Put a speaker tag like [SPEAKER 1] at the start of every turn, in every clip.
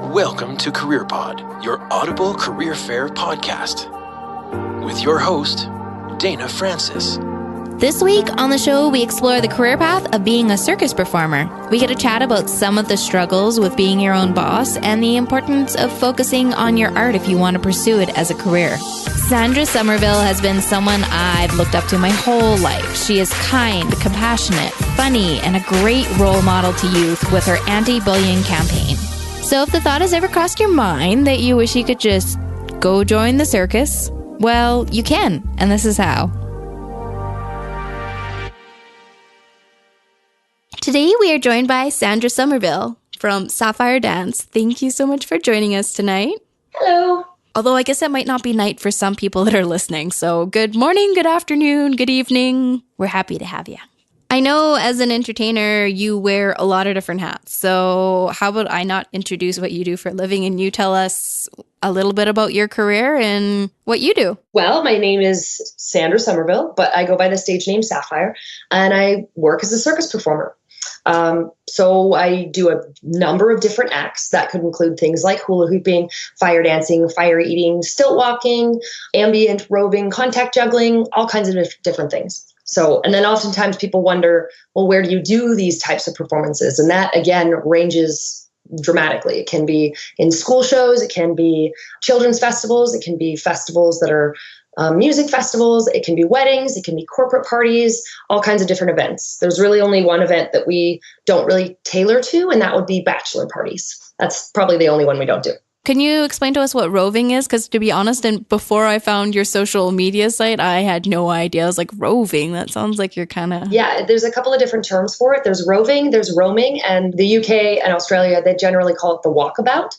[SPEAKER 1] Welcome to Career Pod, your audible career fair podcast. With your host, Dana Francis.
[SPEAKER 2] This week on the show, we explore the career path of being a circus performer. We get to chat about some of the struggles with being your own boss and the importance of focusing on your art if you want to pursue it as a career. Sandra Sommerville has been someone I've looked up to my whole life. She is kind, compassionate, funny, and a great role model to youth with her anti-bullying campaign. So if the thought has ever crossed your mind that you wish you could just go join the circus, well, you can, and this is how. Today we are joined by Sandra Sommerville from Safire Dance. Thank you so much for joining us tonight.
[SPEAKER 3] Hello.
[SPEAKER 2] Although I guess it might not be night for some people that are listening. So good morning, good afternoon, good evening. We're happy to have you. I know as an entertainer, you wear a lot of different hats. So how about I not introduce what you do for a living and you tell us a little bit about your career and what you do?
[SPEAKER 3] Well, my name is Sandra Sommerville, but I go by the stage name Safire, and I work as a circus performer. So I do a number of different acts that could include things like hula hooping, fire dancing, fire eating, stilt walking, ambient, roving, contact juggling, all kinds of different things. So, and then oftentimes people wonder, well, where do you do these types of performances? And that, again, ranges dramatically. It can be in school shows, it can be children's festivals, it can be festivals that are music festivals, it can be weddings, it can be corporate parties, all kinds of different events. There's really only one event that we don't really tailor to, and that would be bachelor parties. That's probably the only one we don't do.
[SPEAKER 2] Can you explain to us what roving is? Because to be honest, and before I found your social media site, I had no idea. I was like, roving? That sounds like you're kind of...
[SPEAKER 3] Yeah, there's a couple of different terms for it. There's roving, there's roaming, and the UK and Australia, they generally call it the walkabout.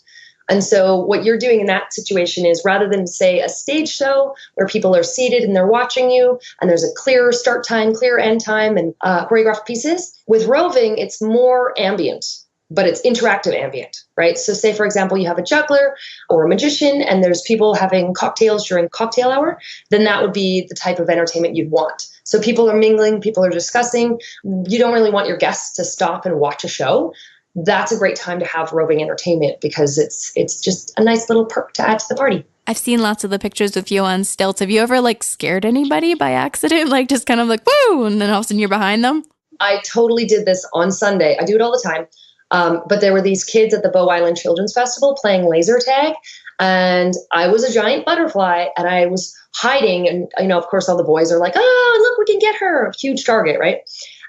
[SPEAKER 3] And so what you're doing in that situation is, rather than, say, a stage show where people are seated and they're watching you and there's a clear start time, clear end time, and choreographed pieces, with roving, it's more ambient, but it's interactive ambient, right? So say, for example, you have a juggler or a magician and there's people having cocktails during cocktail hour, then that would be the type of entertainment you'd want. So people are mingling, people are discussing. You don't really want your guests to stop and watch a show. That's a great time to have roving entertainment because it's just a nice little perk to add to the party.
[SPEAKER 2] I've seen lots of the pictures with you on stilts. Have you ever scared anybody by accident? Just kind of woo, and then all of a sudden you're behind them?
[SPEAKER 3] I totally did this on Sunday. I do it all the time. But there were these kids at the Bow Island Children's Festival playing laser tag, and I was a giant butterfly, and I was hiding, and of course all the boys are like, oh, look, we can get her, huge target, right?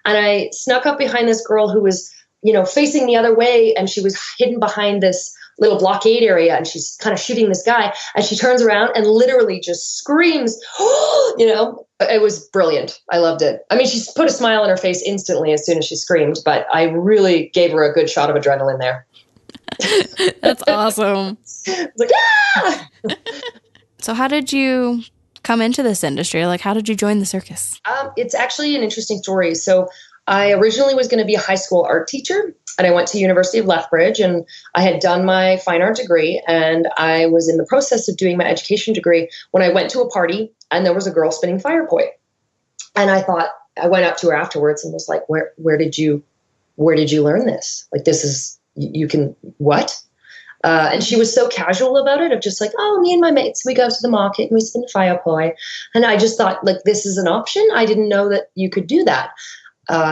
[SPEAKER 3] And I snuck up behind this girl who was facing the other way, and she was hidden behind this little blockade area, and she's kind of shooting this guy, and she turns around and literally just screams, It was brilliant. I loved it. I mean, she put a smile on her face instantly as soon as she screamed, but I really gave her a good shot of adrenaline there.
[SPEAKER 2] That's awesome.
[SPEAKER 3] It's like, ah!
[SPEAKER 2] So how did you come into this industry? How did you join the circus?
[SPEAKER 3] It's actually an interesting story. So I originally was going to be a high school art teacher, and I went to University of Lethbridge, and I had done my fine art degree, and I was in the process of doing my education degree when I went to a party, and there was a girl spinning fire poi. And I went up to her afterwards and was like, where did you learn this? This is, you can, what? And she was so casual about it, of just oh, me and my mates, we go to the market and we spin fire poi. And I just thought, this is an option. I didn't know that you could do that.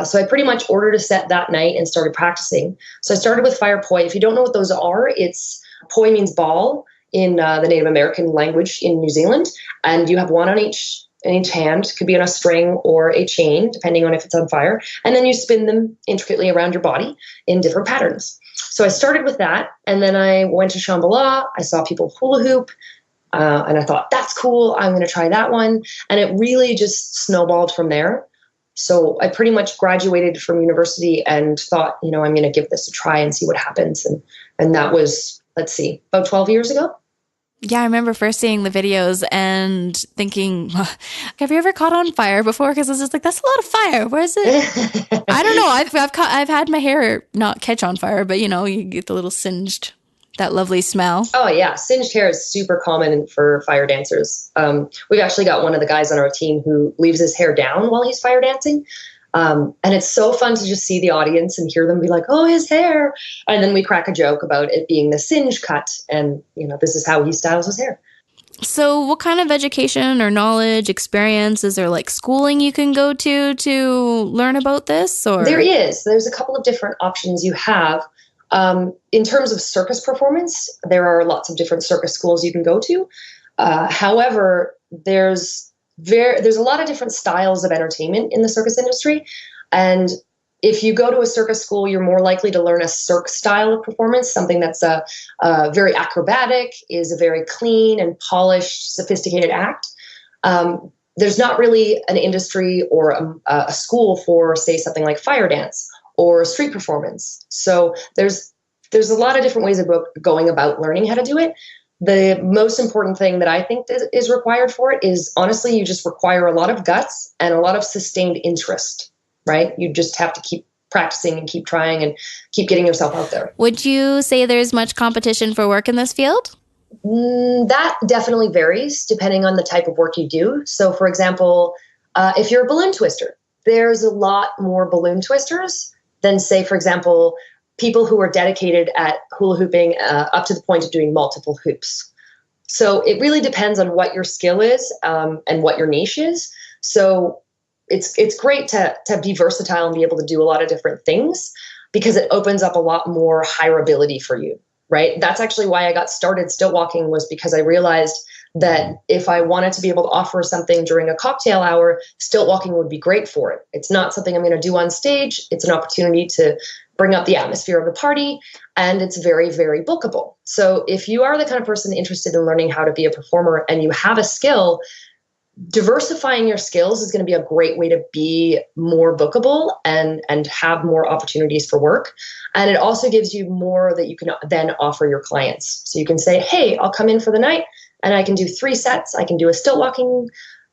[SPEAKER 3] So I pretty much ordered a set that night and started practicing. So I started with fire poi. If you don't know what those are, poi means ball in the Native American language in New Zealand. And you have one on each hand, could be on a string or a chain, depending on if it's on fire. And then you spin them intricately around your body in different patterns. So I started with that. And then I went to Shambhala. I saw people hula hoop. And I thought, that's cool. I'm going to try that one. And it really just snowballed from there. So I pretty much graduated from university and thought, I'm going to give this a try and see what happens. And that was, about 12 years ago.
[SPEAKER 2] Yeah, I remember first seeing the videos and thinking, have you ever caught on fire before? Because I was just that's a lot of fire. Where is it? I don't know. I've had my hair not catch on fire, but you get the little singed, that lovely smell.
[SPEAKER 3] Oh yeah, singed hair is super common for fire dancers. We've actually got one of the guys on our team who leaves his hair down while he's fire dancing. And it's so fun to just see the audience and hear them be like, oh, his hair. And then we crack a joke about it being the singe cut. And, this is how he styles his hair.
[SPEAKER 2] So what kind of education or knowledge, experience, is there like schooling you can go to learn about this? Or
[SPEAKER 3] There is. There's a couple of different options you have. In terms of circus performance, there are lots of different circus schools you can go to. However, there's a lot of different styles of entertainment in the circus industry. And if you go to a circus school, you're more likely to learn a circ style of performance, something that's very acrobatic, is a very clean and polished, sophisticated act. There's not really an industry or a school for, say, something like fire dance or street performance. So there's a lot of different ways of going about learning how to do it. The most important thing that I think is required for it is, honestly, you just require a lot of guts and a lot of sustained interest, right? You just have to keep practicing and keep trying and keep getting yourself out there.
[SPEAKER 2] Would you say there's much competition for work in this field?
[SPEAKER 3] That definitely varies depending on the type of work you do. So, for example, if you're a balloon twister, there's a lot more balloon twisters than, say, for example, people who are dedicated at hula hooping up to the point of doing multiple hoops. So it really depends on what your skill is and what your niche is. So it's great to be versatile and be able to do a lot of different things, because it opens up a lot more hireability for you, right? That's actually why I got started stilt walking, was because I realized that if I wanted to be able to offer something during a cocktail hour, stilt walking would be great for it. It's not something I'm going to do on stage. It's an opportunity to bring up the atmosphere of the party, and it's very, very bookable. So if you are the kind of person interested in learning how to be a performer and you have a skill, diversifying your skills is going to be a great way to be more bookable and have more opportunities for work. And it also gives you more that you can then offer your clients. So you can say, hey, I'll come in for the night and I can do 3 sets. I can do a stilt walking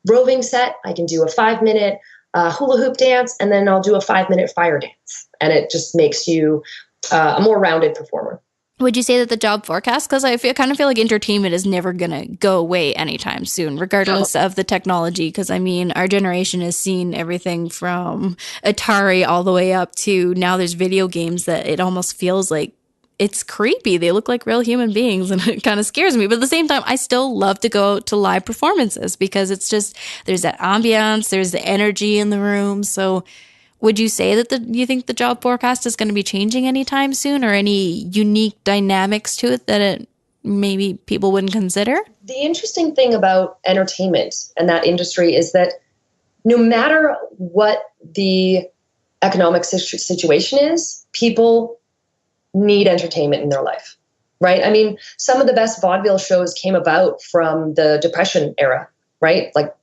[SPEAKER 3] roving set. I can do a 5-minute hula hoop dance, and then I'll do a 5-minute fire dance. And it just makes you a more rounded performer.
[SPEAKER 2] Would you say that the job forecast, because I kind of feel like entertainment is never going to go away anytime soon, regardless of the technology? Because, I mean, our generation has seen everything from Atari all the way up to now there's video games that it almost feels like it's creepy. They look like real human beings, and it kind of scares me. But at the same time, I still love to go to live performances because it's just, there's that ambiance, there's the energy in the room. So would you say that you think the job forecast is going to be changing anytime soon, or any unique dynamics to it that it maybe people wouldn't consider?
[SPEAKER 3] The interesting thing about entertainment and that industry is that no matter what the economic situation is, people need entertainment in their life, right? I mean, some of the best vaudeville shows came about from the Depression era, right? Like,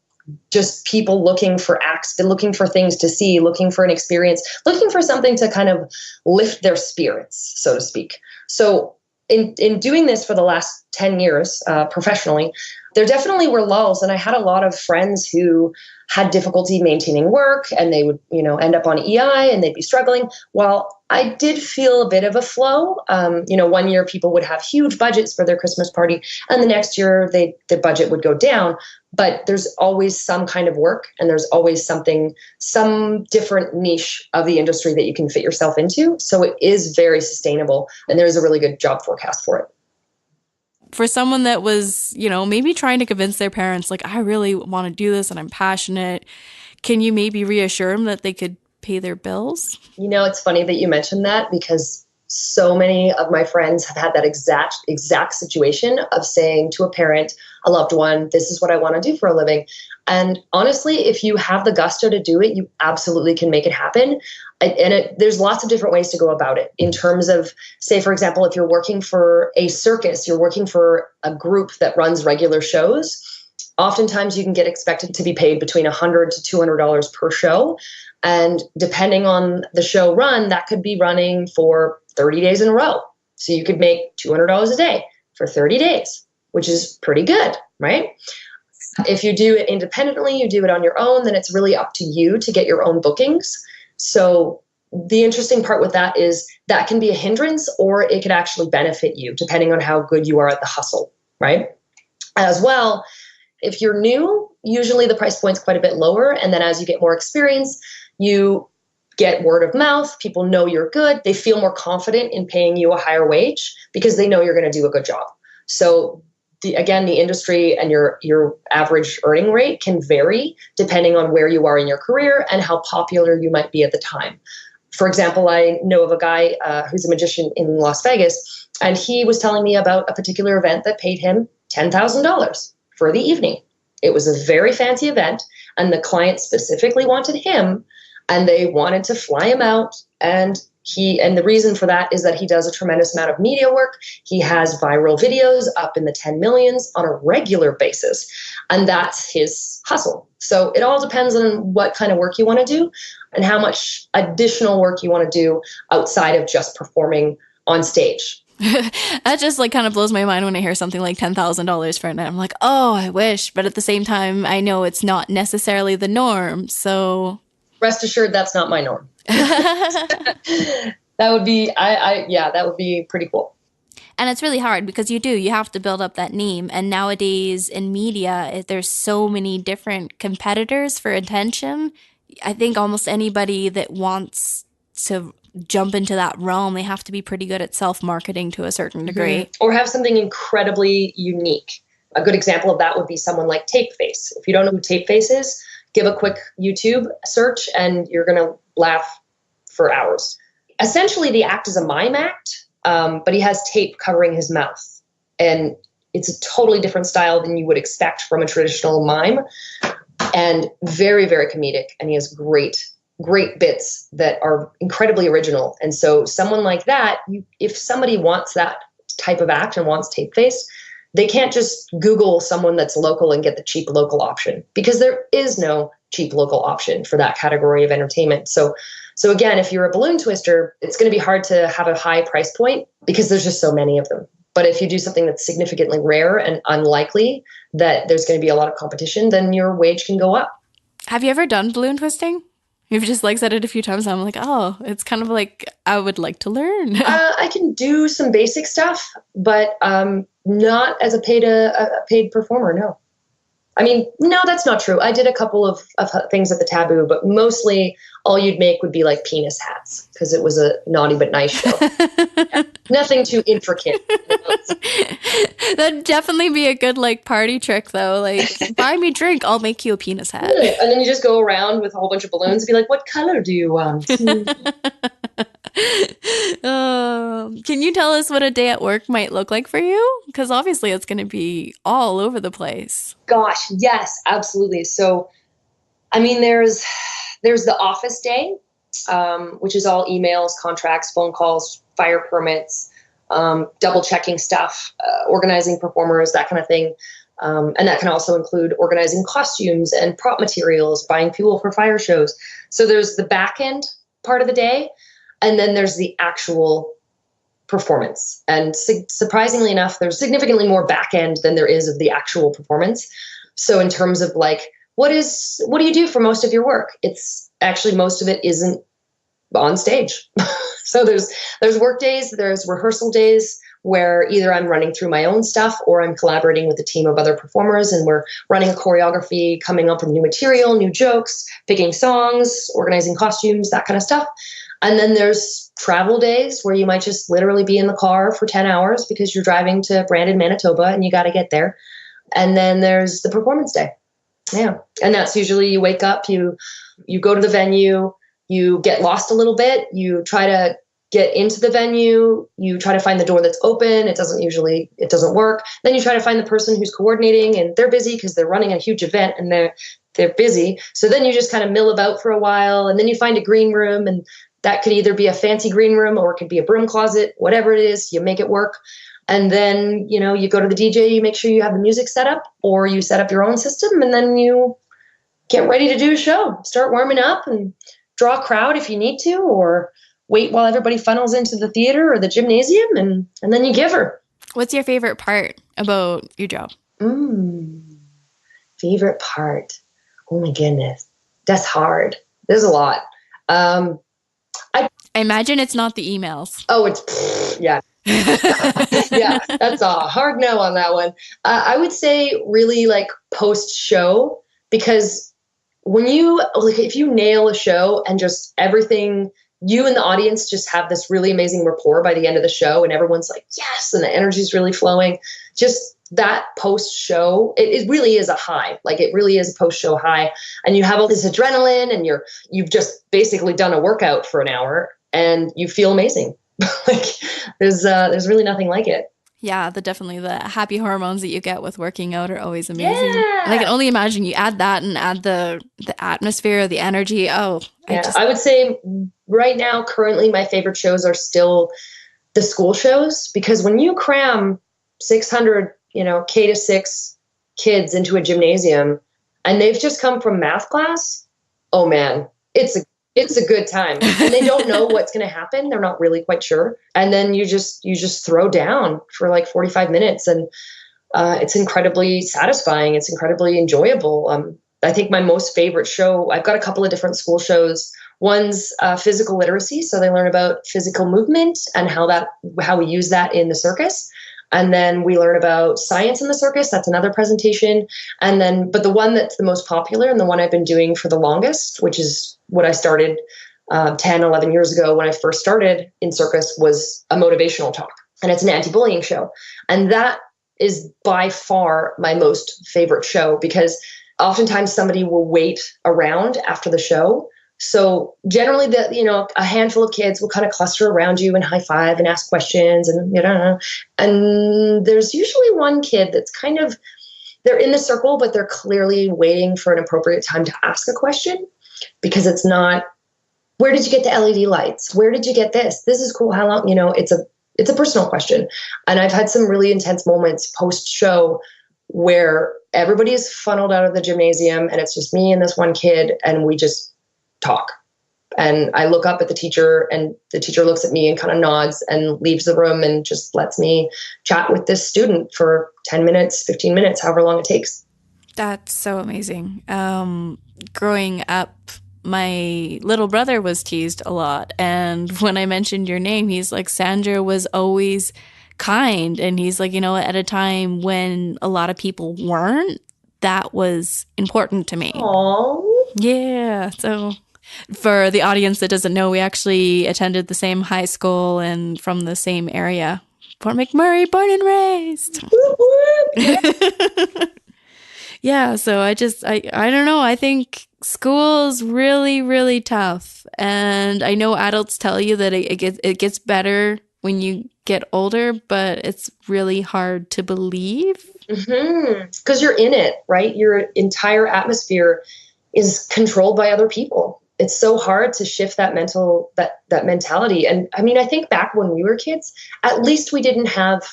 [SPEAKER 3] just people looking for acts, looking for things to see, looking for an experience, looking for something to kind of lift their spirits, so to speak. So in doing this for the last 10 years professionally, there definitely were lulls. And I had a lot of friends who had difficulty maintaining work, and they would, end up on EI and they'd be struggling. While I did feel a bit of a flow. One year people would have huge budgets for their Christmas party, and the next year the budget would go down. But there's always some kind of work, and there's always some different niche of the industry that you can fit yourself into. So it is very sustainable, and there's a really good job forecast for it.
[SPEAKER 2] For someone that was, maybe trying to convince their parents, like, I really want to do this and I'm passionate, can you maybe reassure them that they could pay their bills?
[SPEAKER 3] It's funny that you mentioned that, because so many of my friends have had that exact situation of saying to a parent, a loved one, this is what I want to do for a living. And honestly, if you have the gusto to do it, you absolutely can make it happen. And there's lots of different ways to go about it. In terms of, say, for example, if you're working for a circus, you're working for a group that runs regular shows, oftentimes you can get expected to be paid between $100 to $200 per show. And depending on the show run, that could be running for 30 days in a row. So you could make $200 a day for 30 days, which is pretty good, right? If you do it independently, you do it on your own, then it's really up to you to get your own bookings. So the interesting part with that is that can be a hindrance, or it could actually benefit you depending on how good you are at the hustle, right? As well, if you're new, usually the price point's quite a bit lower. And then as you get more experience, you get word of mouth. People know you're good. They feel more confident in paying you a higher wage because they know you're going to do a good job. So the industry and your average earning rate can vary depending on where you are in your career and how popular you might be at the time. For example, I know of a guy who's a magician in Las Vegas, and he was telling me about a particular event that paid him $10,000 for the evening. It was a very fancy event, and the client specifically wanted him, and they wanted to fly him out. And the reason for that is that he does a tremendous amount of media work. He has viral videos up in the 10 millions on a regular basis, and that's his hustle. So it all depends on what kind of work you want to do and how much additional work you want to do outside of just performing on stage.
[SPEAKER 2] That just like kind of blows my mind when I hear something like $10,000 for a night. I'm like, oh, I wish. But at the same time, I know it's not necessarily the norm. So
[SPEAKER 3] rest assured, that's not my norm. That would be, that would be pretty cool.
[SPEAKER 2] And it's really hard because you have to build up that name. And nowadays in media, there's so many different competitors for attention. I think almost anybody that wants to jump into that realm, they have to be pretty good at self-marketing to a certain degree.
[SPEAKER 3] Mm-hmm. Or have something incredibly unique. A good example of that would be someone like Tapeface. If you don't know who Tapeface is, give a quick YouTube search and you're going to laugh for hours. Essentially, the act is a mime act, but he has tape covering his mouth. And it's a totally different style than you would expect from a traditional mime. And very, very comedic. And he has great bits that are incredibly original. And so someone like that, if somebody wants that type of act and wants Tapeface, they can't just Google someone that's local and get the cheap local option, because there is no cheap local option for that category of entertainment. So again, if you're a balloon twister, it's going to be hard to have a high price point because there's just so many of them. But if you do something that's significantly rare and unlikely that there's going to be a lot of competition, then your wage can go up.
[SPEAKER 2] Have you ever done balloon twisting? You've just like said it a few times. I'm like, oh, it's kind of like I would like to learn.
[SPEAKER 3] I can do some basic stuff, but not as a paid performer. No. I mean, no, that's not true. I did a couple of things at the Taboo, but mostly all you'd make would be like penis hats because it was a naughty but nice show. Nothing too intricate.
[SPEAKER 2] That'd definitely be a good like party trick though. Like, buy me drink, I'll make you a penis hat.
[SPEAKER 3] And then you just go around with a whole bunch of balloons and be like, what color do you want?
[SPEAKER 2] Can you tell us what a day at work might look like for you? Because obviously it's going to be all over the place.
[SPEAKER 3] Gosh, yes, absolutely. So, I mean, there's the office day, which is all emails, contracts, phone calls, fire permits, double checking stuff, organizing performers, that kind of thing. And that can also include organizing costumes and prop materials, buying fuel for fire shows. So there's the back end part of the day. And then there's the actual performance. And surprisingly enough, there's significantly more back end than there is of the actual performance. So in terms of like, what do you do for most of your work? It's actually, most of it isn't on stage. So there's work days, there's rehearsal days where either I'm running through my own stuff or I'm collaborating with a team of other performers and we're running a choreography, coming up with new material, new jokes, picking songs, organizing costumes, that kind of stuff. And then there's travel days where you might just literally be in the car for 10 hours because you're driving to Brandon, Manitoba, and you got to get there. And then there's the performance day. Yeah. And that's usually you wake up, you go to the venue, you get lost a little bit, you try to get into the venue, you try to find the door that's open. It doesn't work. Then you try to find the person who's coordinating, and they're busy because they're running a huge event and they're busy. So then you just kind of mill about for a while, and then you find a green room, and that could either be a fancy green room or it could be a broom closet, whatever it is, you make it work. And then, you go to the DJ, you make sure you have the music set up, or you set up your own system, and then you get ready to do a show. Start warming up and draw a crowd if you need to, or wait while everybody funnels into the theater or the gymnasium, and then you give her.
[SPEAKER 2] What's your favorite part about your job?
[SPEAKER 3] Favorite part? Oh my goodness. That's hard. There's a lot.
[SPEAKER 2] I imagine it's not the emails.
[SPEAKER 3] Oh, it's, yeah. Yeah, that's a hard no on that one. I would say really like post-show, because when if you nail a show and just everything, you and the audience just have this really amazing rapport by the end of the show, and everyone's like, yes, and the energy's really flowing. Just that post-show, it really is a high. Like, it really is a post-show high. And you have all this adrenaline, and you've just basically done a workout for an hour, and you feel amazing. Like, there's really nothing like it.
[SPEAKER 2] Yeah, definitely the happy hormones that you get with working out are always amazing.
[SPEAKER 3] Yeah.
[SPEAKER 2] And I can only imagine you add that and add the atmosphere, the energy. Oh,
[SPEAKER 3] yeah. I would say right now, currently, my favorite shows are still the school shows, because when you cram 600, K-6 kids into a gymnasium and they've just come from math class, oh man, it's a good time. And they don't know what's going to happen. They're not really quite sure. And then you just throw down for like 45 minutes, and it's incredibly satisfying. It's incredibly enjoyable. I think my most favorite show, I've got a couple of different school shows. One's physical literacy. So they learn about physical movement and how we use that in the circus. And then we learn about science in the circus. That's another presentation. But the one that's the most popular and the one I've been doing for the longest, which is what I started 10, 11 years ago when I first started in circus, was a motivational talk. And it's an anti-bullying show. And that is by far my most favorite show, because oftentimes somebody will wait around after the show. So generally, a handful of kids will kind of cluster around you and high five and ask questions, and there's usually one kid that's they're in the circle, but they're clearly waiting for an appropriate time to ask a question, because it's not, where did you get the LED lights? Where did you get this? This is cool. How long? It's a personal question. And I've had some really intense moments post show where everybody's funneled out of the gymnasium and it's just me and this one kid, and we just talk. And I look up at the teacher, and the teacher looks at me and kind of nods and leaves the room and just lets me chat with this student for 10 minutes, 15 minutes, however long it takes.
[SPEAKER 2] That's so amazing. Growing up, my little brother was teased a lot. And when I mentioned your name, he's like, Sandra was always kind. And he's like, at a time when a lot of people weren't, that was important to me.
[SPEAKER 3] Aww.
[SPEAKER 2] Yeah. So for the audience that doesn't know, we actually attended the same high school and from the same area. Fort McMurray, born and raised. Yeah. So I don't know. I think school's really, really tough. And I know adults tell you that it gets better when you get older, but it's really hard to believe.
[SPEAKER 3] Because you're in it, right? Your entire atmosphere is controlled by other people. It's so hard to shift that mentality. And I mean, I think back when we were kids, at least we didn't have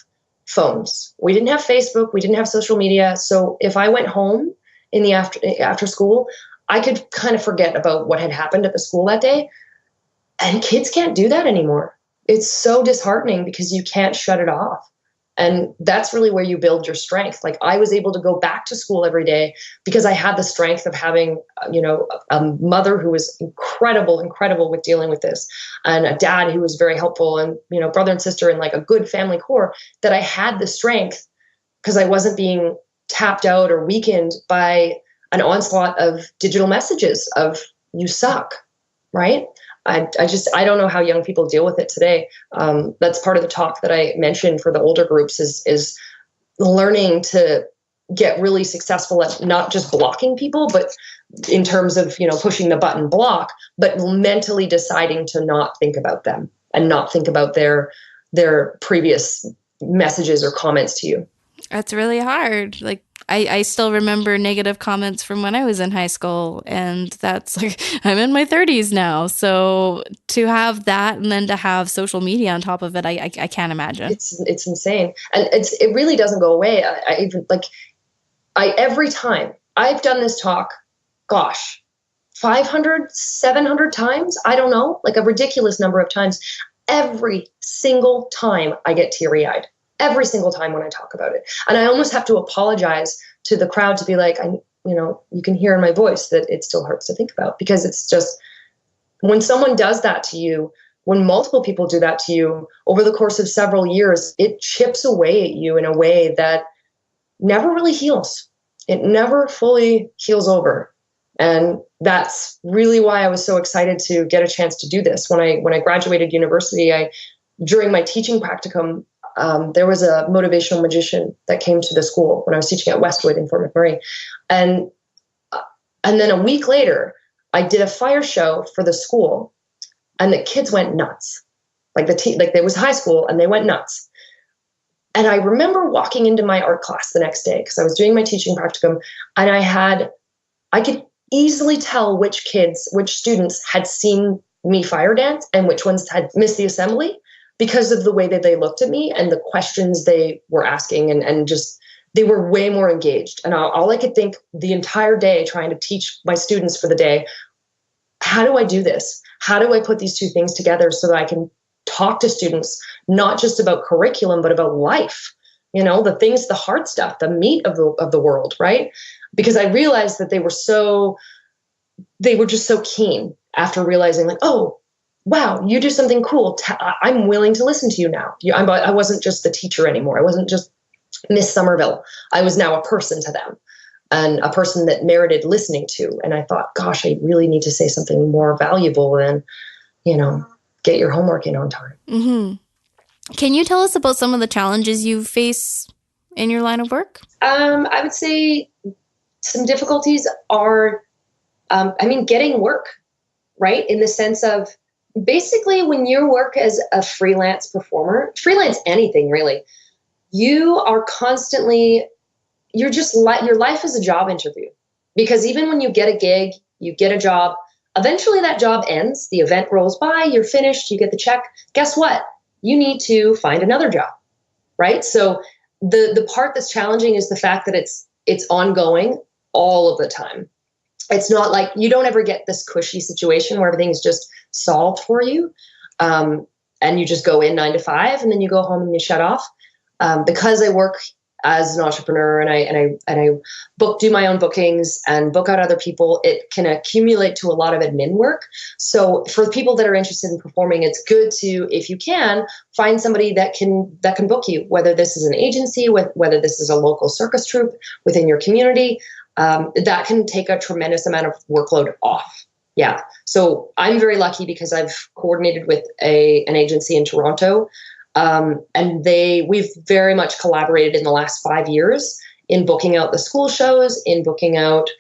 [SPEAKER 3] phones. We didn't have Facebook. We didn't have social media. So if I went home in the after school, I could kind of forget about what had happened at the school that day. And kids can't do that anymore. It's so disheartening because you can't shut it off. And that's really where you build your strength. Like, I was able to go back to school every day because I had the strength of having, a mother who was incredible with dealing with this, and a dad who was very helpful, and, brother and sister, and like a good family core, that I had the strength because I wasn't being tapped out or weakened by an onslaught of digital messages of "you suck," right? I don't know how young people deal with it today. That's part of the talk that I mentioned for the older groups is learning to get really successful at not just blocking people, but in terms of, pushing the button block, but mentally deciding to not think about them and not think about their previous messages or comments to you.
[SPEAKER 2] That's really hard. Like, I still remember negative comments from when I was in high school, and that's like, I'm in my 30s now. So to have that and then to have social media on top of it, I can't imagine.
[SPEAKER 3] It's insane. And it really doesn't go away. Every time I've done this talk, 500, 700 times, I don't know, like a ridiculous number of times. Every single time I get teary-eyed. Every single time when I talk about it. And I almost have to apologize to the crowd to be like, you can hear in my voice that it still hurts to think about, because it's just, when someone does that to you, when multiple people do that to you over the course of several years, it chips away at you in a way that never really heals. it never fully heals over. And that's really why I was so excited to get a chance to do this. When I graduated university, during my teaching practicum, there was a motivational magician that came to the school when I was teaching at Westwood in Fort McMurray. And then a week later, I did a fire show for the school, and the kids went nuts. Like there was high school, and they went nuts. And I remember walking into my art class the next day because I was doing my teaching practicum, and I could easily tell which students had seen me fire dance and which ones had missed the assembly because of the way that they looked at me and the questions they were asking, and just, they were way more engaged. And all I could think the entire day trying to teach my students for the day, how do I do this? How do I put these two things together so that I can talk to students, not just about curriculum, but about life, the hard stuff, the meat of the world, right? Because I realized that they were just so keen after realizing, like, oh, wow, you do something cool. I'm willing to listen to you now. I wasn't just the teacher anymore. I wasn't just Miss Sommerville. I was now a person to them, and a person that merited listening to. And I thought, gosh, I really need to say something more valuable than, get your homework in on time.
[SPEAKER 2] Mm-hmm. Can you tell us about some of the challenges you face in your line of work?
[SPEAKER 3] I would say some difficulties are, getting work, right? In the sense of, basically, when you work as a freelance performer, freelance anything really, you are constantly, your life is a job interview. Because even when you get a gig, you get a job, eventually that job ends, the event rolls by, you're finished, you get the check. Guess what? You need to find another job, right? So the part that's challenging is the fact that it's ongoing all of the time. It's not like, you don't ever get this cushy situation where everything's just solved for you. And you just go in 9 to 5 and then you go home and you shut off. Because I work as an entrepreneur and I do my own bookings and book out other people, it can accumulate to a lot of admin work. So for people that are interested in performing, it's good to, if you can, find somebody that can book you, whether this is an agency, whether this is a local circus troupe within your community. That can take a tremendous amount of workload off. Yeah. So I'm very lucky because I've coordinated with an agency in Toronto. And we've very much collaborated in the last 5 years in booking out the school shows, in booking out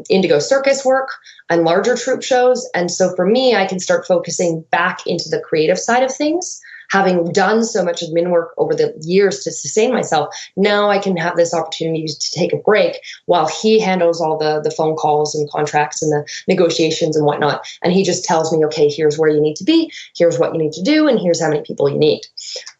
[SPEAKER 3] Indigo Circus work and larger troupe shows. And so for me, I can start focusing back into the creative side of things. Having done so much admin work over the years to sustain myself, now I can have this opportunity to take a break while he handles all the phone calls and contracts and the negotiations and whatnot. And he just tells me, okay, here's where you need to be, here's what you need to do, and here's how many people you need.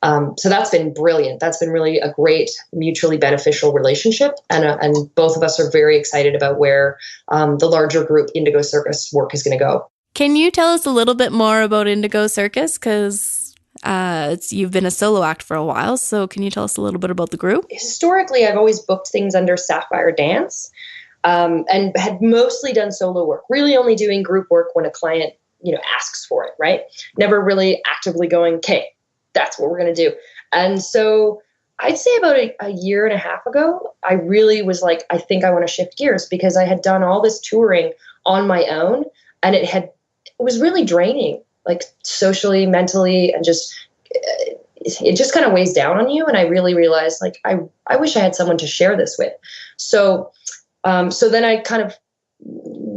[SPEAKER 3] So that's been brilliant. That's been really a great mutually beneficial relationship. And both of us are very excited about where the larger group Indigo Circus work is going to go.
[SPEAKER 2] Can you tell us a little bit more about Indigo Circus? Because you've been a solo act for a while, so can you tell us a little bit about the group?
[SPEAKER 3] Historically, I've always booked things under Safire Dance, and had mostly done solo work, really only doing group work when a client, asks for it, right? Never really actively going, okay, that's what we're going to do. And so I'd say about a year and a half ago, I really was like, I think I want to shift gears, because I had done all this touring on my own, and it was really draining, like socially, mentally, and it just kind of weighs down on you. And I really realized, like, I wish I had someone to share this with. So then I kind of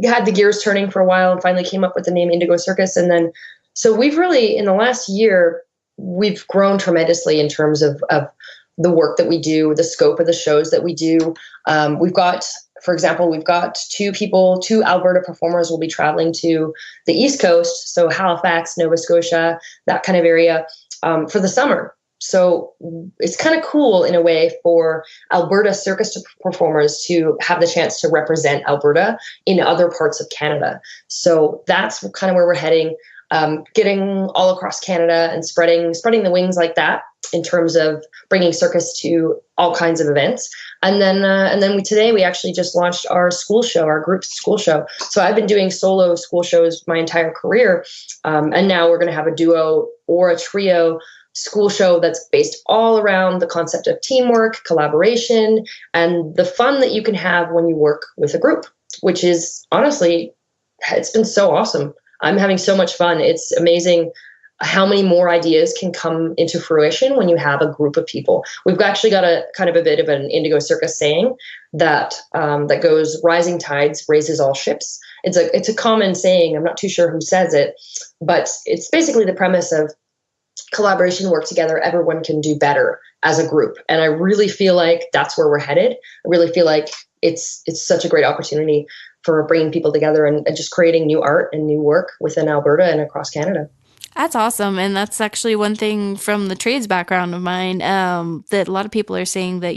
[SPEAKER 3] had the gears turning for a while and finally came up with the name Indigo Circus. And then, so we've really, in the last year, we've grown tremendously in terms of the work that we do, the scope of the shows that we do. For example, we've got two Alberta performers will be traveling to the East Coast, so Halifax, Nova Scotia, that kind of area, for the summer. So it's kind of cool in a way for Alberta circus performers to have the chance to represent Alberta in other parts of Canada. So that's kind of where we're heading, getting all across Canada and spreading the wings like that in terms of bringing circus to all kinds of events. And then today we actually just launched our school show, our group school show. So I've been doing solo school shows my entire career. And now we're going to have a duo or a trio school show that's based all around the concept of teamwork, collaboration, and the fun that you can have when you work with a group, which is honestly, it's been so awesome. I'm having so much fun. It's amazing how many more ideas can come into fruition when you have a group of people. We've actually got a kind of a bit of an Indigo Circus saying that that goes, rising tides raises all ships. It's a common saying. I'm not too sure who says it, but it's basically the premise of collaboration, work together, everyone can do better as a group. And I really feel like that's where we're headed. I really feel like it's such a great opportunity for bringing people together and just creating new art and new work within Alberta and across Canada.
[SPEAKER 2] That's awesome. And that's actually one thing from the trades background of mine that a lot of people are saying that,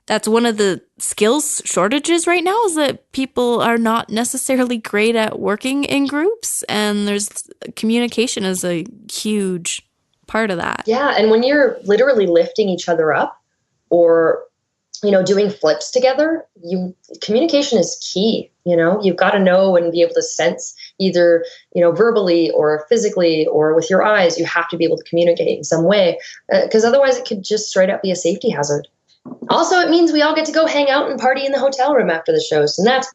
[SPEAKER 2] that's one of the skills shortages right now, is that people are not necessarily great at working in groups. And there's communication is a huge part of that.
[SPEAKER 3] Yeah. And when you're literally lifting each other up or, doing flips together, communication is key. You've got to know and be able to sense either, verbally or physically or with your eyes. You have to be able to communicate in some way, because otherwise it could just straight up be a safety hazard. Also, it means we all get to go hang out and party in the hotel room after the shows. And that's,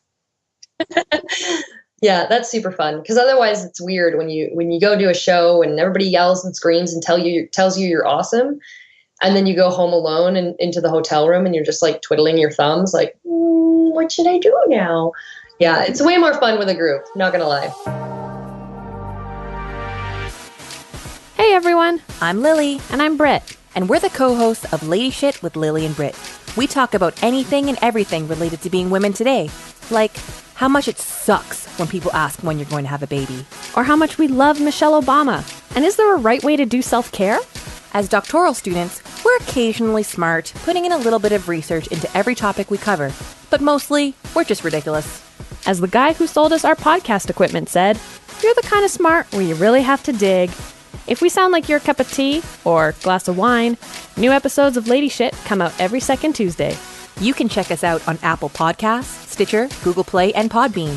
[SPEAKER 3] yeah, that's super fun. Because otherwise it's weird when you go to a show and everybody yells and screams and tells you you're awesome. And then you go home alone and into the hotel room and you're just like twiddling your thumbs like, what should I do now? Yeah, it's way more fun with a group, not gonna lie.
[SPEAKER 4] Hey everyone, I'm Lily. And I'm Britt. And we're the co-hosts of LadySh with Lily and Britt. We talk about anything and everything related to being women today. Like how much it sucks when people ask when you're going to have a baby.
[SPEAKER 5] Or how much we love Michelle Obama. And is there a right way to do self-care?
[SPEAKER 4] As doctoral students, we're occasionally smart, putting in a little bit of research into every topic we cover. But mostly, we're just ridiculous.
[SPEAKER 5] As the guy who sold us our podcast equipment said, you're the kind of smart where you really have to dig. If we sound like your cup of tea or glass of wine, new episodes of LadySh come out every second Tuesday.
[SPEAKER 4] You can check us out on Apple Podcasts, Stitcher, Google Play, and Podbean.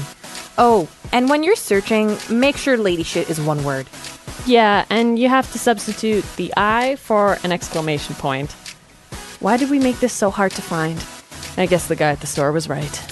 [SPEAKER 4] Oh, and when you're searching, make sure LadySh is one word.
[SPEAKER 5] Yeah, and you have to substitute the I for an exclamation point. Why did we make this so hard to find? I guess the guy at the store was right.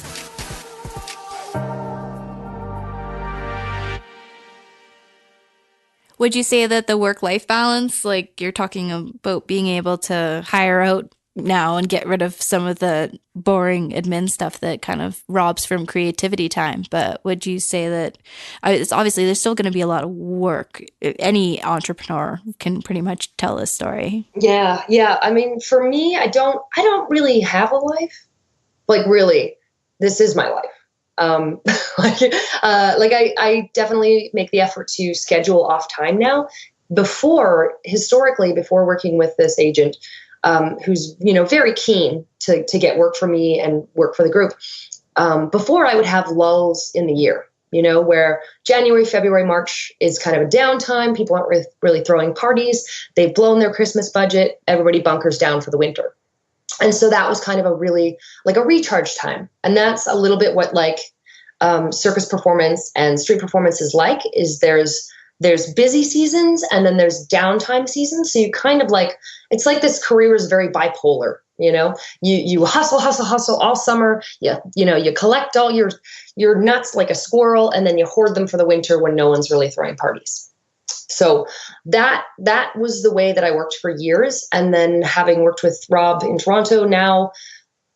[SPEAKER 2] Would you say that the work-life balance, like you're talking about being able to hire out now and get rid of some of the boring admin stuff that kind of robs from creativity time, but would you say that it's obviously there's still going to be a lot of work? Any entrepreneur can pretty much tell this story.
[SPEAKER 3] Yeah. I mean, for me, I don't really have a life. Like really, this is my life. I definitely make the effort to schedule off time now. Historically, before working with this agent, who's, very keen to get work for me and work for the group. Before I would have lulls in the year, where January, February, March is kind of a downtime. People aren't really throwing parties. They've blown their Christmas budget. Everybody bunkers down for the winter. And so that was kind of a really like a recharge time. And that's a little bit what circus performance and street performance is like, is there's busy seasons and then there's downtime seasons. So you kind of it's like this career is very bipolar, you hustle all summer. You collect all your nuts like a squirrel and then you hoard them for the winter when no one's really throwing parties. So that was the way that I worked for years. And then having worked with Rob in Toronto, now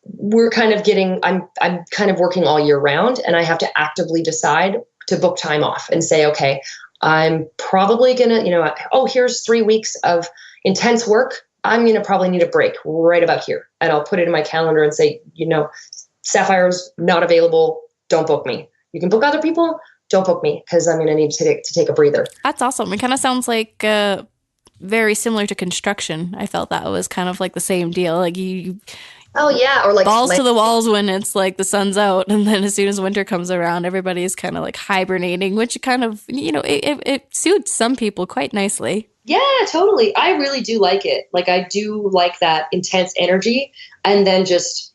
[SPEAKER 3] we're kind of I'm kind of working all year round, and I have to actively decide to book time off and say, okay, I'm probably going to, here's 3 weeks of intense work. I'm going to probably need a break right about here. And I'll put it in my calendar and say, Safire's not available. Don't book me. You can book other people. Don't book me because I'm going to need to take a breather.
[SPEAKER 2] That's awesome. It kind of sounds like very similar to construction. I felt that was kind of like the same deal. Like you...
[SPEAKER 3] Oh, yeah. Or like
[SPEAKER 2] balls to the walls when it's like the sun's out. And then as soon as winter comes around, everybody's kind of like hibernating, which kind of, it suits some people quite nicely.
[SPEAKER 3] Yeah, totally. I really do like it. Like I do like that intense energy and then just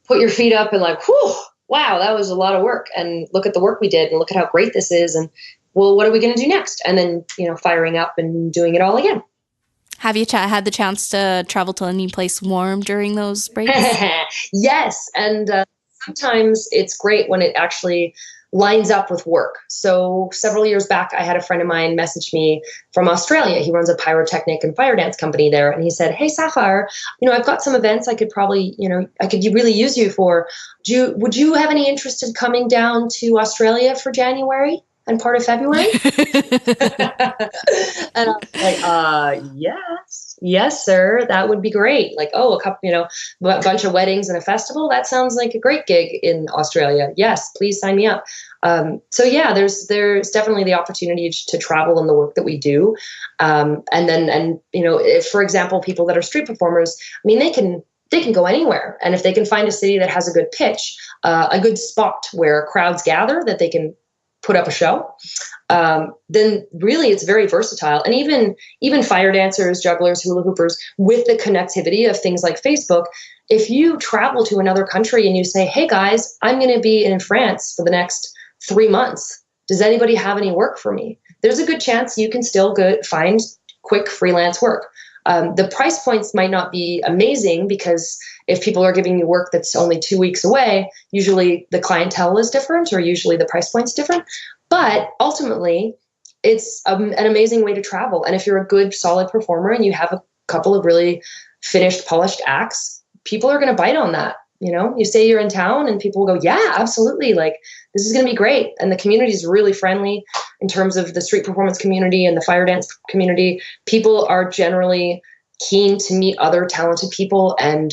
[SPEAKER 3] put your feet up and like, whew, wow, that was a lot of work. And look at the work we did and look at how great this is. And well, what are we going to do next? And then, firing up and doing it all again.
[SPEAKER 2] Have you had the chance to travel to any place warm during those breaks?
[SPEAKER 3] Yes. And sometimes it's great when it actually lines up with work. So several years back, I had a friend of mine message me from Australia. He runs a pyrotechnic and fire dance company there. And he said, hey, Safire, I've got some events I could probably, I could really use you for. Would you have any interest in coming down to Australia for January and part of February? And I was like, yes, sir. That would be great. Like, a couple, a bunch of weddings and a festival. That sounds like a great gig in Australia. Yes, please sign me up. So yeah, there's definitely the opportunity to travel in the work that we do. And if, for example, people that are street performers, they can go anywhere. And if they can find a city that has a good pitch, a good spot where crowds gather that they can put up a show, then really it's very versatile. And even fire dancers, jugglers, hula hoopers, with the connectivity of things like Facebook, if you travel to another country and you say, hey guys, I'm going to be in France for the next 3 months. Does anybody have any work for me? There's a good chance you can still find quick freelance work. The price points might not be amazing because if people are giving you work that's only 2 weeks away, usually the clientele is different or usually the price point's different. But ultimately, it's an amazing way to travel. And if you're a good, solid performer and you have a couple of really finished, polished acts, people are going to bite on that. You say you're in town and people will go, yeah, absolutely. Like, this is going to be great. And the community is really friendly in terms of the street performance community and the fire dance community. People are generally keen to meet other talented people and,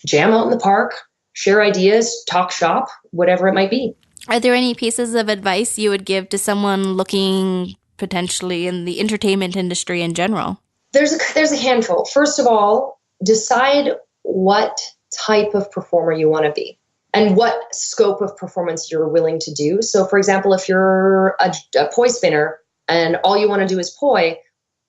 [SPEAKER 3] jam out in the park, share ideas, talk shop, whatever it might be.
[SPEAKER 2] Are there any pieces of advice you would give to someone looking potentially in the entertainment industry in general?
[SPEAKER 3] There's a handful. First of all, decide what type of performer you want to be and what scope of performance you're willing to do. So, for example, if you're a poi spinner and all you want to do is poi,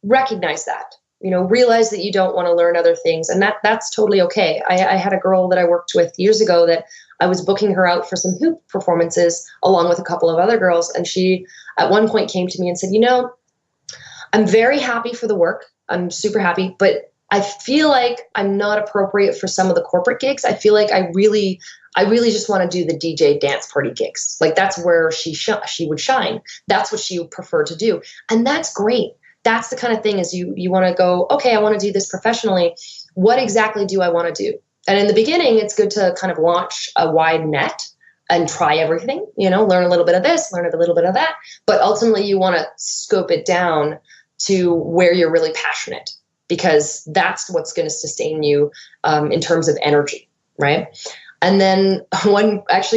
[SPEAKER 3] recognize that. Realize that you don't want to learn other things, and that's totally okay. I had a girl that I worked with years ago that I was booking her out for some hoop performances along with a couple of other girls, and she at one point came to me and said, I'm very happy for the work. I'm super happy, but I feel like I'm not appropriate for some of the corporate gigs. I feel like I really just want to do the DJ dance party gigs. Like, that's where she would shine. That's what she would prefer to do. And that's great. That's the kind of thing is you want to go, okay, I want to do this professionally. What exactly do I want to do? And in the beginning, it's good to kind of launch a wide net and try everything, learn a little bit of this, learn a little bit of that. But ultimately, you want to scope it down to where you're really passionate, because that's what's going to sustain you in terms of energy, right? And then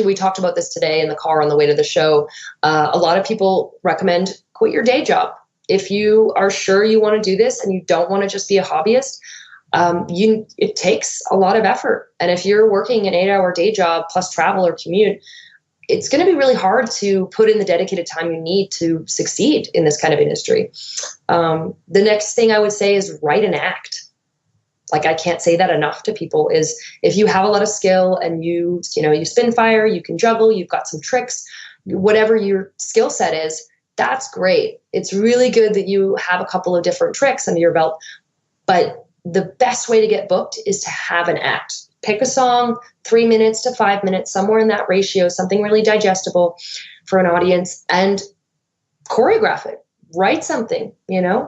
[SPEAKER 3] we talked about this today in the car on the way to the show. A lot of people recommend quit your day job. If you are sure you want to do this and you don't want to just be a hobbyist, it takes a lot of effort. And if you're working an 8-hour day job plus travel or commute, it's going to be really hard to put in the dedicated time you need to succeed in this kind of industry. The next thing I would say is write an act. Like, I can't say that enough to people, is if you have a lot of skill and you spin fire, you can juggle, you've got some tricks, whatever your skill set is, that's great. It's really good that you have a couple of different tricks under your belt, but the best way to get booked is to have an act. Pick a song, 3 minutes to 5 minutes, somewhere in that ratio, something really digestible for an audience, and choreograph it. Write something,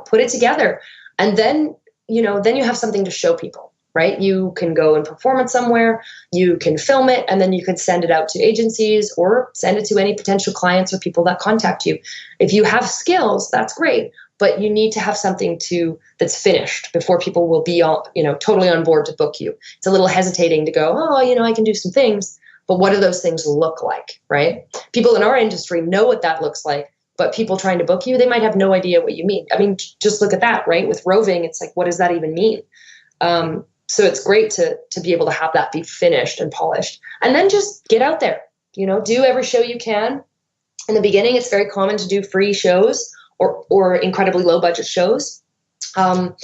[SPEAKER 3] put it together. And then you have something to show people, right? You can go and perform it somewhere, you can film it, and then you can send it out to agencies or send it to any potential clients or people that contact you. If you have skills, that's great, but you need to have something that's finished before people will be totally on board to book you. It's a little hesitating to go, I can do some things, but what do those things look like, right? People in our industry know what that looks like, but people trying to book you, they might have no idea what you mean. I mean, just look at that, right? With roving, it's like, what does that even mean? So it's great to be able to have that be finished and polished, and then just get out there, do every show you can. In the beginning, it's very common to do free shows or incredibly low budget shows. And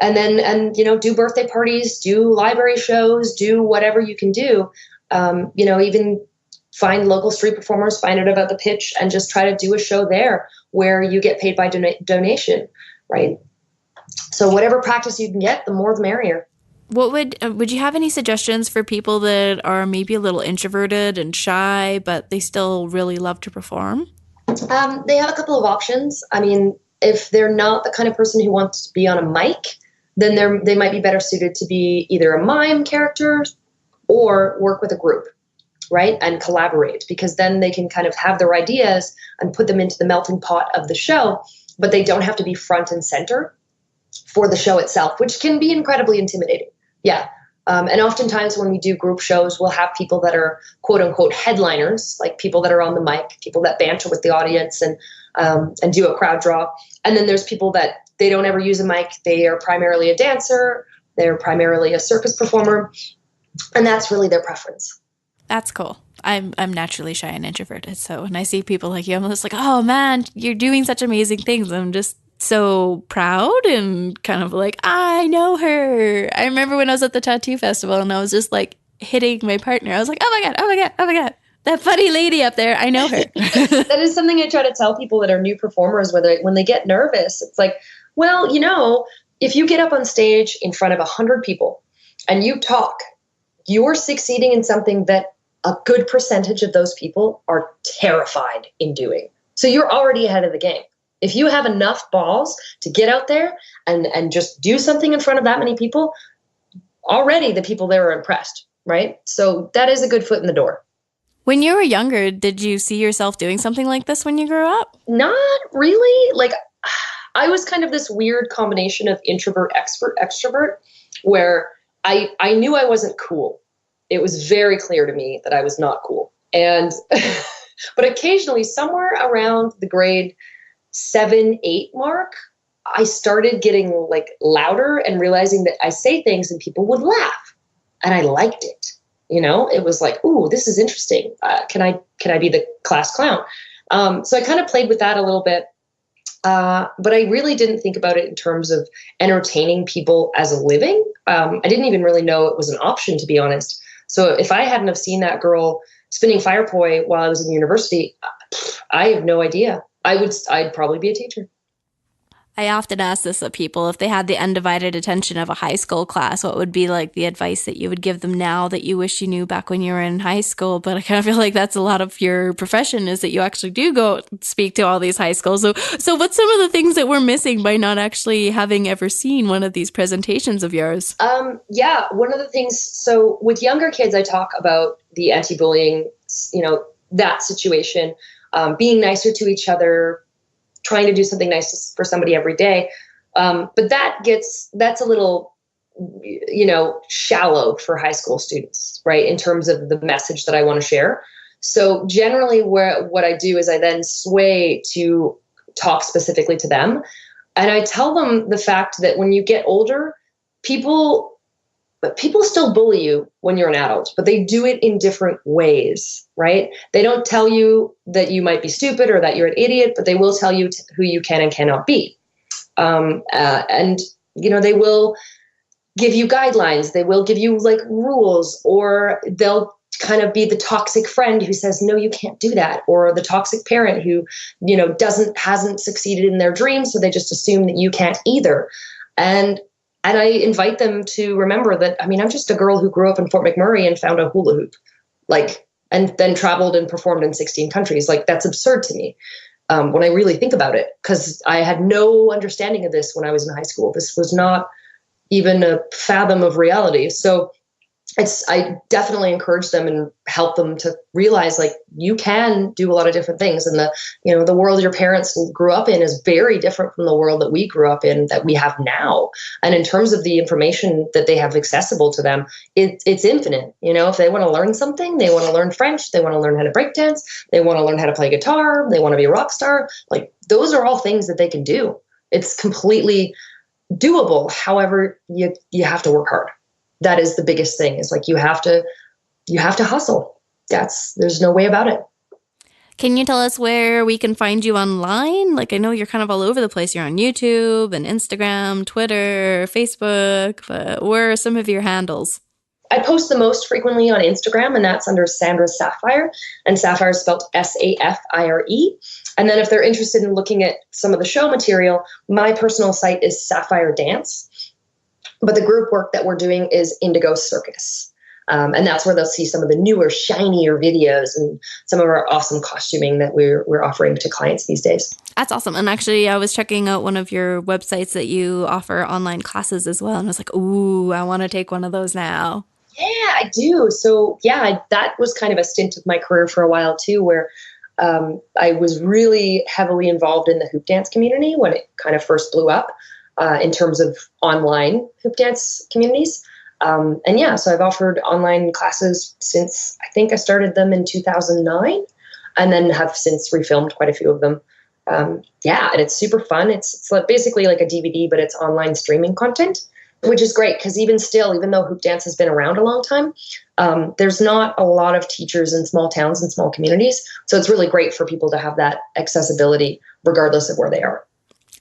[SPEAKER 3] do birthday parties, do library shows, do whatever you can do. Even find local street performers, find out about the pitch, and just try to do a show there where you get paid by donation, right? So whatever practice you can get, the more the merrier.
[SPEAKER 2] What would you have any suggestions for people that are maybe a little introverted and shy, but they still really love to perform?
[SPEAKER 3] They have a couple of options. I mean, if they're not the kind of person who wants to be on a mic, then they might be better suited to be either a mime character or work with a group, right? And collaborate, because then they can kind of have their ideas and put them into the melting pot of the show, but they don't have to be front and center for the show itself, which can be incredibly intimidating. Yeah. And oftentimes when we do group shows, we'll have people that are quote unquote headliners, like people that are on the mic, people that banter with the audience and do a crowd draw. And then there's people that they don't ever use a mic. They are primarily a dancer. They're primarily a circus performer. And that's really their preference.
[SPEAKER 2] That's cool. I'm naturally shy and introverted. So when I see people like you, I'm just like, oh man, you're doing such amazing things. I'm just so proud and kind of like, I know her. I remember when I was at the tattoo festival and I was just like hitting my partner. I was like, oh my God, oh my God, oh my God. That funny lady up there, I know her.
[SPEAKER 3] That is something I try to tell people that are new performers when they get nervous. It's like, well, if you get up on stage in front of 100 people and you talk, you're succeeding in something that a good percentage of those people are terrified in doing. So you're already ahead of the game. If you have enough balls to get out there and just do something in front of that many people, already the people there are impressed, right? So that is a good foot in the door.
[SPEAKER 2] When you were younger, did you see yourself doing something like this when you grew up?
[SPEAKER 3] Not really. Like, I was kind of this weird combination of introvert, extrovert, where I knew I wasn't cool. It was very clear to me that I was not cool. And, but occasionally somewhere around the grade 7, 8 mark, I started getting like louder and realizing that I say things and people would laugh, and I liked it. It was like, ooh, this is interesting. Can I be the class clown? So I kind of played with that a little bit. But I really didn't think about it in terms of entertaining people as a living. I didn't even really know it was an option, to be honest. So if I hadn't have seen that girl spinning fire poi while I was in university, I have no idea. I'd probably be a teacher.
[SPEAKER 2] I often ask this of people, if they had the undivided attention of a high school class, what would be like the advice that you would give them now that you wish you knew back when you were in high school? But I kind of feel like that's a lot of your profession, is that you actually do go speak to all these high schools. So what's some of the things that we're missing by not actually having ever seen one of these presentations of yours?
[SPEAKER 3] Yeah, one of the things, so with younger kids, I talk about the anti-bullying, that situation, being nicer to each other, trying to do something nice for somebody every day. But that's a little, shallow for high school students, right? In terms of the message that I want to share. So generally what I do is I then sway to talk specifically to them. And I tell them the fact that when you get older, people still bully you when you're an adult, but they do it in different ways, right? They don't tell you that you might be stupid or that you're an idiot, but they will tell you who you can and cannot be. And they will give you guidelines. They will give you like rules, or they'll kind of be the toxic friend who says, no, you can't do that. Or the toxic parent who, hasn't succeeded in their dreams. So they just assume that you can't either. And I invite them to remember that, I'm just a girl who grew up in Fort McMurray and found a hula hoop, and then traveled and performed in 16 countries. Like, that's absurd to me when I really think about it, because I had no understanding of this when I was in high school. This was not even a fathom of reality. So I definitely encourage them and help them to realize, like, you can do a lot of different things. And the world your parents grew up in is very different from the world that we grew up in, that we have now. And in terms of the information that they have accessible to them, it's infinite. If they want to learn something, they want to learn French, they want to learn how to break dance, they want to learn how to play guitar, they want to be a rock star. Like, those are all things that they can do. It's completely doable. However, you have to work hard. That is the biggest thing, is like, you have to hustle. There's no way about it.
[SPEAKER 2] Can you tell us where we can find you online? Like, I know you're kind of all over the place. You're on YouTube and Instagram, Twitter, Facebook, but where are some of your handles?
[SPEAKER 3] I post the most frequently on Instagram, and that's under Sandra Safire, and Safire is spelled Safire. And then if they're interested in looking at some of the show material, my personal site is Safire Dance. But the group work that we're doing is Indigo Circus. And that's where they'll see some of the newer, shinier videos and some of our awesome costuming that we're offering to clients these days.
[SPEAKER 2] That's awesome. And actually, I was checking out one of your websites that you offer online classes as well. And I was like, ooh, I want to take one of those now.
[SPEAKER 3] Yeah, I do. So yeah, that was kind of a stint of my career for a while too, where I was really heavily involved in the hoop dance community when it kind of first blew up in terms of online hoop dance communities. And yeah, so I've offered online classes since I think I started them in 2009 and then have since refilmed quite a few of them. Yeah, and it's super fun. It's basically like a DVD, but it's online streaming content, which is great because even though hoop dance has been around a long time, there's not a lot of teachers in small towns and small communities. So it's really great for people to have that accessibility regardless of where they are.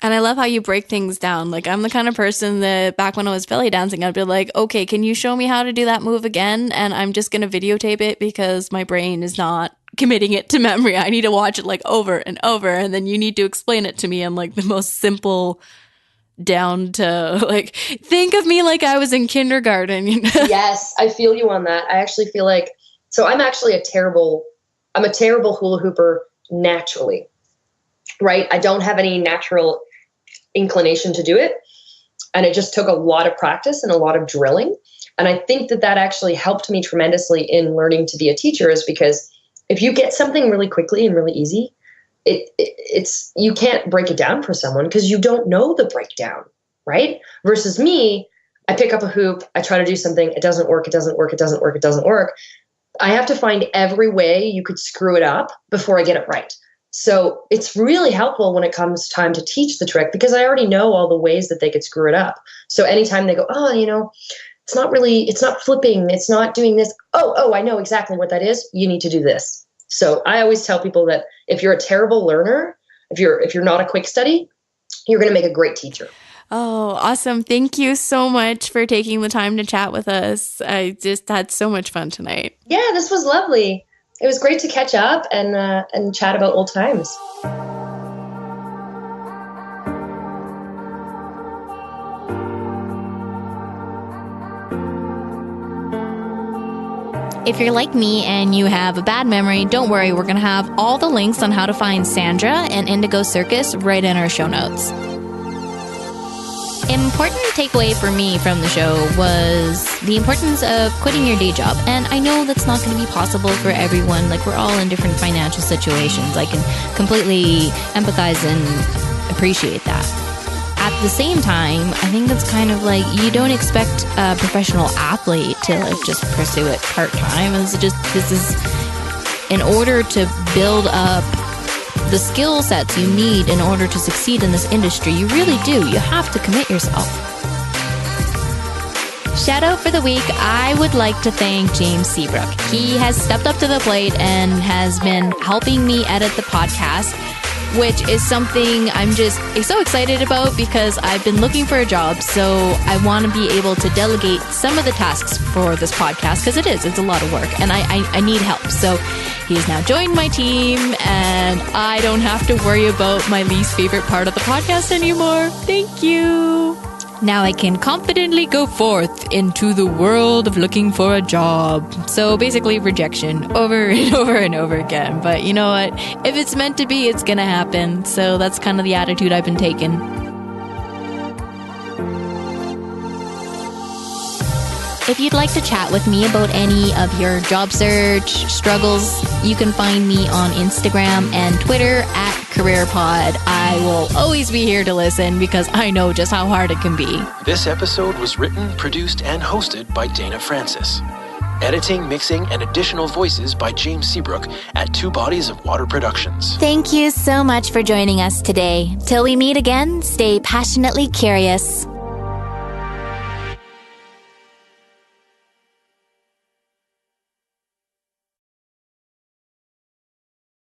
[SPEAKER 2] And I love how you break things down. Like, I'm the kind of person that back when I was belly dancing, I'd be like, okay, can you show me how to do that move again? And I'm just going to videotape it because my brain is not committing it to memory. I need to watch it like over and over. And then you need to explain it to me in like the most simple down to like, think of me like I was in kindergarten. You know?
[SPEAKER 3] Yes, I feel you on that. I actually feel like, so I'm actually a terrible hula hooper naturally, right? I don't have any natural inclination to do it. And it just took a lot of practice and a lot of drilling. And I think that actually helped me tremendously in learning to be a teacher, is because if you get something really quickly and really easy, it's you can't break it down for someone because you don't know the breakdown, right? Versus me, I pick up a hoop, I try to do something, it doesn't work. I have to find every way you could screw it up before I get it right. So it's really helpful when it comes time to teach the trick because I already know all the ways that they could screw it up. So anytime they go, it's not flipping, it's not doing this. Oh, I know exactly what that is. You need to do this. So I always tell people that if you're a terrible learner, if you're not a quick study, you're going to make a great teacher.
[SPEAKER 2] Oh, awesome. Thank you so much for taking the time to chat with us. I just had so much fun tonight.
[SPEAKER 3] Yeah, this was lovely. It was great to catch up and chat about old times.
[SPEAKER 2] If you're like me and you have a bad memory, don't worry. We're going to have all the links on how to find Sandra and Indigo Circus right in our show notes. An important takeaway for me from the show was the importance of quitting your day job. And I know that's not going to be possible for everyone. Like, we're all in different financial situations. I can completely empathize and appreciate that. At the same time, I think it's kind of like you don't expect a professional athlete to just pursue it part-time. This is in order to build up the skill sets you need in order to succeed in this industry. You really do. You have to commit yourself. Shout out for the week. I would like to thank James Seabrook. He has stepped up to the plate and has been helping me edit the podcast, which is something I'm just so excited about because I've been looking for a job. So I want to be able to delegate some of the tasks for this podcast because it's a lot of work and I need help. So he's now joined my team and I don't have to worry about my least favorite part of the podcast anymore. Thank you. Now I can confidently go forth into the world of looking for a job. So basically rejection over and over and over again. But you know what? If it's meant to be, it's going to happen. So that's kind of the attitude I've been taking. If you'd like to chat with me about any of your job search struggles, you can find me on Instagram and Twitter at CareerPod. I will always be here to listen because I know just how hard it can be.
[SPEAKER 1] This episode was written, produced, and hosted by Dana Francis. Editing, mixing, and additional voices by James Seabrook at Two Bodies of Water Productions.
[SPEAKER 2] Thank you so much for joining us today. Till we meet again, stay passionately curious.